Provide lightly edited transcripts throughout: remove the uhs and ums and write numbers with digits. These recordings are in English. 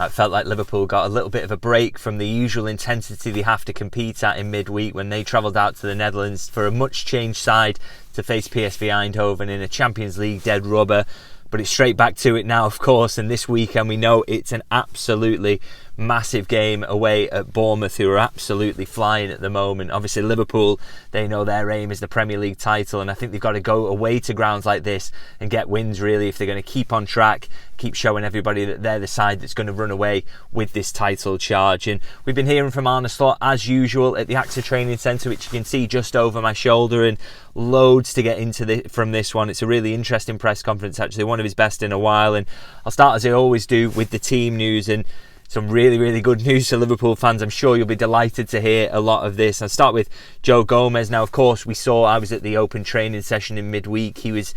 It felt like Liverpool got a little bit of a break from the usual intensity they have to compete at in midweek when they travelled out to the Netherlands for a much changed side to face PSV Eindhoven in a Champions League dead rubber. But it's straight back to it now, of course, and this weekend we know it's an absolutely massive game away at Bournemouth, who are absolutely flying at the moment. Obviously Liverpool, they know their aim is the Premier League title, and I think they've got to go away to grounds like this and get wins really if they're going to keep on track, keep showing everybody that they're the side that's going to run away with this title charge. And we've been hearing from Arne Slot as usual at the AXA Training Centre, which you can see just over my shoulder, and loads to get into from this one. It's a really interesting press conference, actually, one of his best in a while. And I'll start as I always do with the team news, and some really, really good news for Liverpool fans. I'm sure you'll be delighted to hear a lot of this. I'll start with Joe Gomez. Now, of course, I was at the open training session in midweek. He was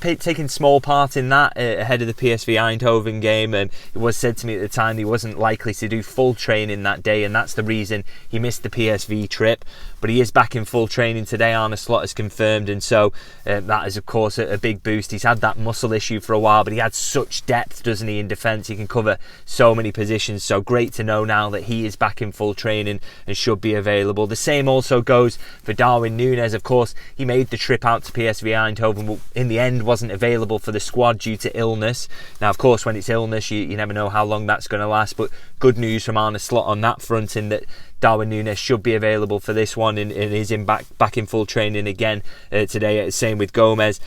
taking small part in that ahead of the PSV Eindhoven game, and it was said to me at the time he wasn't likely to do full training that day, and that's the reason he missed the PSV trip. But he is back in full training today, Arne Slot has confirmed, and so that is of course a big boost. He's had that muscle issue for a while, but he had such depth, doesn't he, in defence. He can cover so many positions, so great to know now that he is back in full training and should be available. The same also goes for Darwin Núñez. Of course, he made the trip out to PSV Eindhoven, but in the end wasn't available for the squad due to illness. Now, of course, when it's illness, you never know how long that's going to last, but good news from Arne Slot on that front, in that Darwin Núñez should be available for this one and is back in full training again today. Same with Gomez.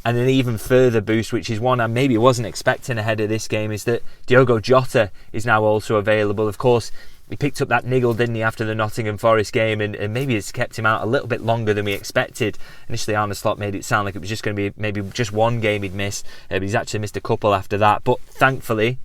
And an even further boost, which is one I maybe wasn't expecting ahead of this game, is that Diogo Jota is now also available. Of course, he picked up that niggle, didn't he, after the Nottingham Forest game, and maybe it's kept him out a little bit longer than we expected. Initially, Arne Slot made it sound like it was just going to be maybe just one game he'd miss, but he's actually missed a couple after that. But thankfully,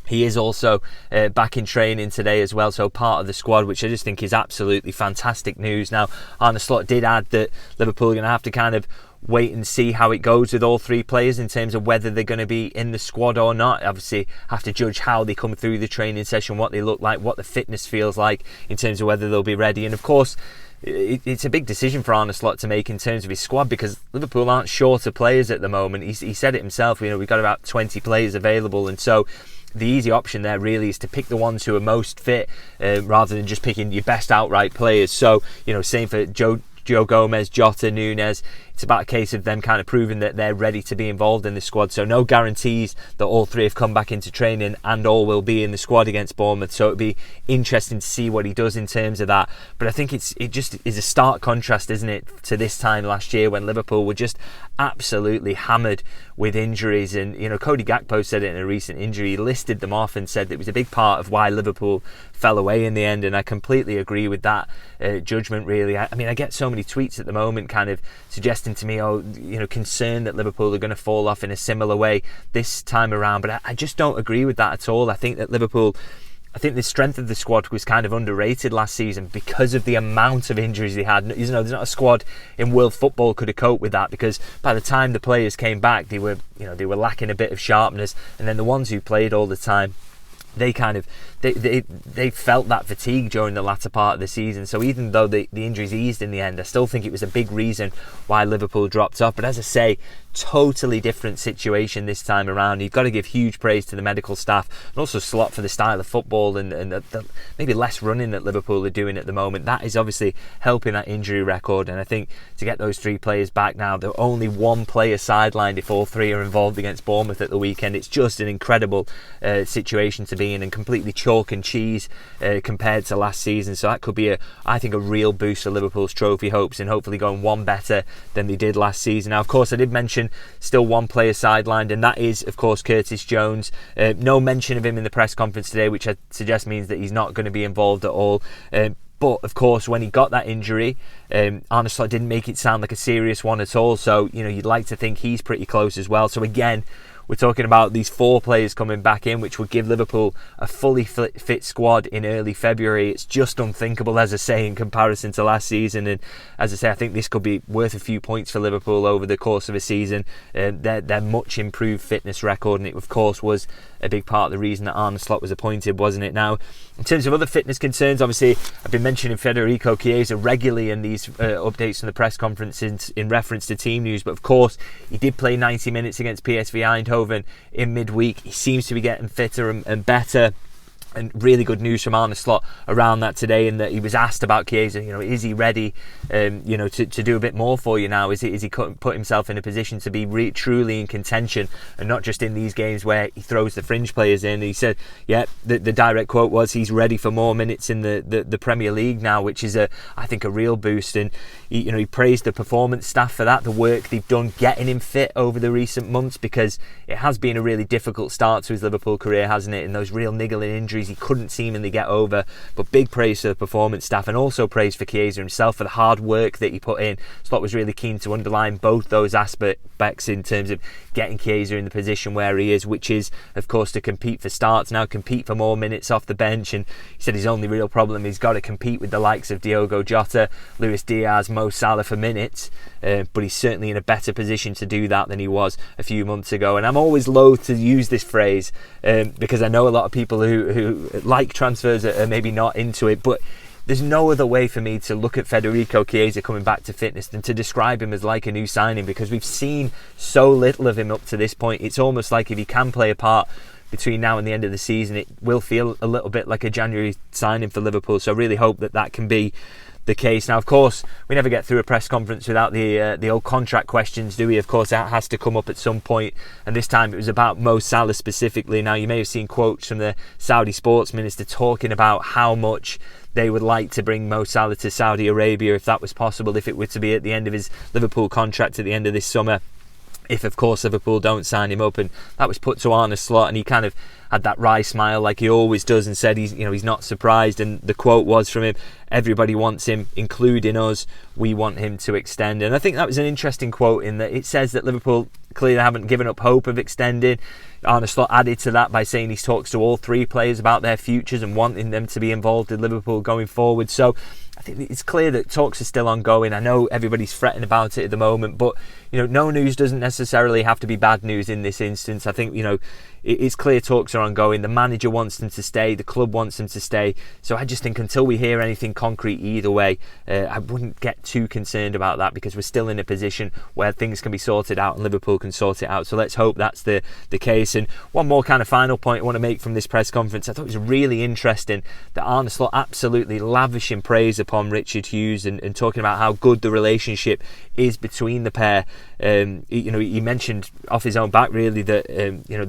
he is also back in training today as well, so part of the squad, which I just think is absolutely fantastic news. Now, Arne Slot did add that Liverpool are going to have to kind of wait and see how it goes with all three players in terms of whether they're going to be in the squad or not. Obviously, have to judge how they come through the training session, what they look like, what the fitness feels like in terms of whether they'll be ready. And of course, it's a big decision for Arne Slot to make in terms of his squad, because Liverpool aren't short of players at the moment. He said it himself, we've got about 20 players available, and so the easy option there really is to pick the ones who are most fit rather than just picking your best outright players. So, same for Joe Gomez, Jota, Núñez. It's about a case of them kind of proving that they're ready to be involved in the squad. So no guarantees that all three have come back into training and all will be in the squad against Bournemouth. So it'd be interesting to see what he does in terms of that. But I think it just is a stark contrast, isn't it, to this time last year when Liverpool were just absolutely hammered with injuries. And Cody Gakpo said it in a recent injury. He listed them off and said that it was a big part of why Liverpool fell away in the end. And I completely agree with that judgment, really. I mean, I get so many tweets at the moment kind of suggesting to me, concerned that Liverpool are going to fall off in a similar way this time around. But I just don't agree with that at all. I think that the strength of the squad was kind of underrated last season because of the amount of injuries they had. There's not a squad in world football could have coped with that, because by the time the players came back, they were lacking a bit of sharpness, and then the ones who played all the time, they felt that fatigue during the latter part of the season. So even though the injuries eased in the end, I still think it was a big reason why Liverpool dropped off. But as I say, totally different situation this time around. You've got to give huge praise to the medical staff and also Slot for the style of football and the maybe less running that Liverpool are doing at the moment. That is obviously helping that injury record, and I think to get those three players back now, there are only one player sidelined if all three are involved against Bournemouth at the weekend. It's just an incredible situation to be in, and completely chalk and cheese compared to last season. So that could be I think a real boost for Liverpool's trophy hopes, and hopefully going one better than they did last season. Now, of course, I did mention still one player sidelined, and that is of course Curtis Jones. No mention of him in the press conference today, which I suggest means that he's not going to be involved at all. But of course, when he got that injury, Arne Slot didn't make it sound like a serious one at all. So you'd like to think he's pretty close as well. So again, we're talking about these four players coming back in, which would give Liverpool a fully fit squad in early February. It's just unthinkable, as I say, in comparison to last season. And as I say, I think this could be worth a few points for Liverpool over the course of a season. Their much improved fitness record, and it of course was a big part of the reason that Arne Slot was appointed, wasn't it? Now, in terms of other fitness concerns, obviously I've been mentioning Federico Chiesa regularly in these updates from the press conference in reference to team news, but of course he did play 90 minutes against PSV Eindhoven. Eindhoven in midweek. He seems to be getting fitter and better. And really good news from Arne Slot around that today, in that he was asked about Chiesa. Is he ready, to do a bit more for you now? Is he put himself in a position to be truly in contention, and not just in these games where he throws the fringe players in? And he said, yeah, the direct quote was he's ready for more minutes in the Premier League now, which is I think a real boost. And he praised the performance staff for that, the work they've done getting him fit over the recent months, because it has been a really difficult start to his Liverpool career, hasn't it? And those real niggling injuries he couldn't seemingly get over. But big praise to the performance staff, and also praise for Chiesa himself for the hard work that he put in. Slot was really keen to underline both those aspects in terms of getting Chiesa in the position where he is, which is of course to compete for starts now, compete for more minutes off the bench. And he said his only real problem, he's got to compete with the likes of Diogo Jota, Luis Diaz, Mo Salah for minutes, but he's certainly in a better position to do that than he was a few months ago. And I'm always loath to use this phrase because I know a lot of people who like transfers are maybe not into it, but there's no other way for me to look at Federico Chiesa coming back to fitness than to describe him as like a new signing, because we've seen so little of him up to this point. It's almost like if he can play a part between now and the end of the season, it will feel a little bit like a January signing for Liverpool. So I really hope that can be the case. Now, of course, we never get through a press conference without the old contract questions, do we? Of course, that has to come up at some point, and this time it was about Mo Salah specifically. Now, you may have seen quotes from the Saudi sports minister talking about how much they would like to bring Mo Salah to Saudi Arabia if that was possible, if it were to be at the end of his Liverpool contract at the end of this summer, if of course Liverpool don't sign him up. And that was put to Arne Slot, and he kind of had that wry smile like he always does, and said he's not surprised. And the quote was from him, everybody wants him, including us. We want him to extend. And I think that was an interesting quote, in that it says that Liverpool clearly haven't given up hope of extending. Arne Slot added to that by saying he talks to all three players about their futures and wanting them to be involved in Liverpool going forward. So I think it's clear that talks are still ongoing. I know everybody's fretting about it at the moment, but no news doesn't necessarily have to be bad news in this instance. I think it's clear talks are ongoing. The manager wants them to stay, the club wants them to stay. So I just think until we hear anything concrete either way, I wouldn't get too concerned about that, because we're still in a position where things can be sorted out and Liverpool can sort it out. So let's hope that's the case. And one more kind of final point I want to make from this press conference. I thought it was really interesting that Arne Slot absolutely lavishing praise upon Richard Hughes and talking about how good the relationship is between the pair. He mentioned off his own back really that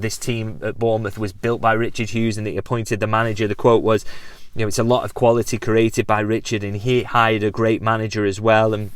this team at Bournemouth was built by Richard Hughes, and that he appointed the manager. The quote was, it's a lot of quality created by Richard, and he hired a great manager as well. And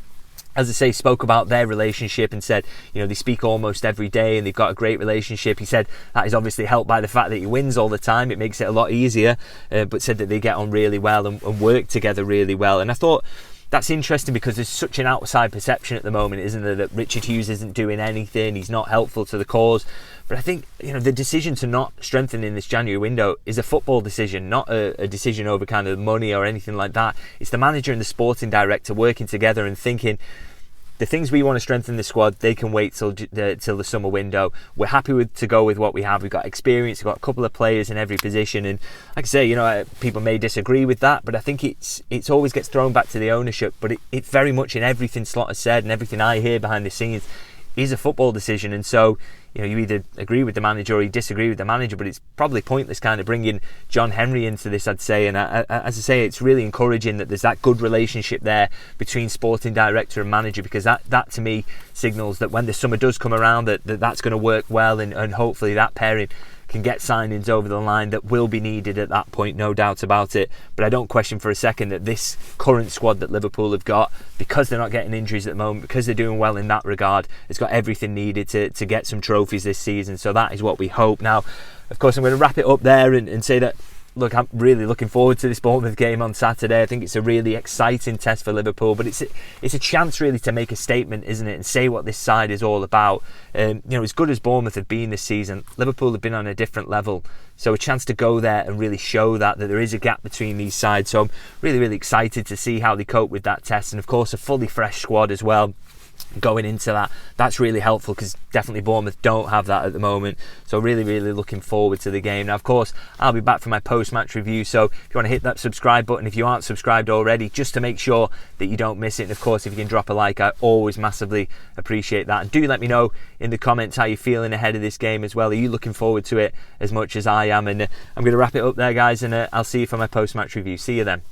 as I say, spoke about their relationship and said, they speak almost every day and they've got a great relationship. He said that is obviously helped by the fact that he wins all the time. It makes it a lot easier, but said that they get on really well and work together really well. And I thought that's interesting, because there's such an outside perception at the moment, isn't there, that Richard Hughes isn't doing anything, he's not helpful to the cause. But I think the decision to not strengthen in this January window is a football decision, not a decision over kind of money or anything like that. It's the manager and the sporting director working together and thinking, the things we want to strengthen the squad, they can wait till the summer window. We're happy to go with what we have. We've got experience, we've got a couple of players in every position, and like I say, people may disagree with that, but I think it's always gets thrown back to the ownership. But it very much, in everything Slot has said and everything I hear behind the scenes, is a football decision. And so you either agree with the manager or you disagree with the manager, but it's probably pointless kind of bringing John Henry into this, I'd say. And as I say, it's really encouraging that there's that good relationship there between sporting director and manager, because that to me signals that when the summer does come around, that's going to work well, and hopefully that pairing can get signings over the line that will be needed at that point, no doubt about it. But I don't question for a second that this current squad that Liverpool have got, because they're not getting injuries at the moment, because they're doing well in that regard, has got everything needed to get some trophies this season. So that is what we hope. Now, of course, I'm going to wrap it up there and say that, look, I'm really looking forward to this Bournemouth game on Saturday. I think it's a really exciting test for Liverpool, but it's a chance really to make a statement, isn't it, and say what this side is all about. As good as Bournemouth have been this season, Liverpool have been on a different level. So a chance to go there and really show that there is a gap between these sides. So I'm really, really excited to see how they cope with that test. And of course, a fully fresh squad as well. going into that. That's really helpful because definitely Bournemouth don't have that at the moment. So really looking forward to the game. Now, of course, I'll be back for my post-match review. So if you want to hit that subscribe button, if you aren't subscribed already, just to make sure that you don't miss it. And of course, if you can drop a like, I always massively appreciate that. And do let me know in the comments how you're feeling ahead of this game as well. Are you looking forward to it as much as I am? And I'm going to wrap it up there, guys, and I'll see you for my post-match review. See you then.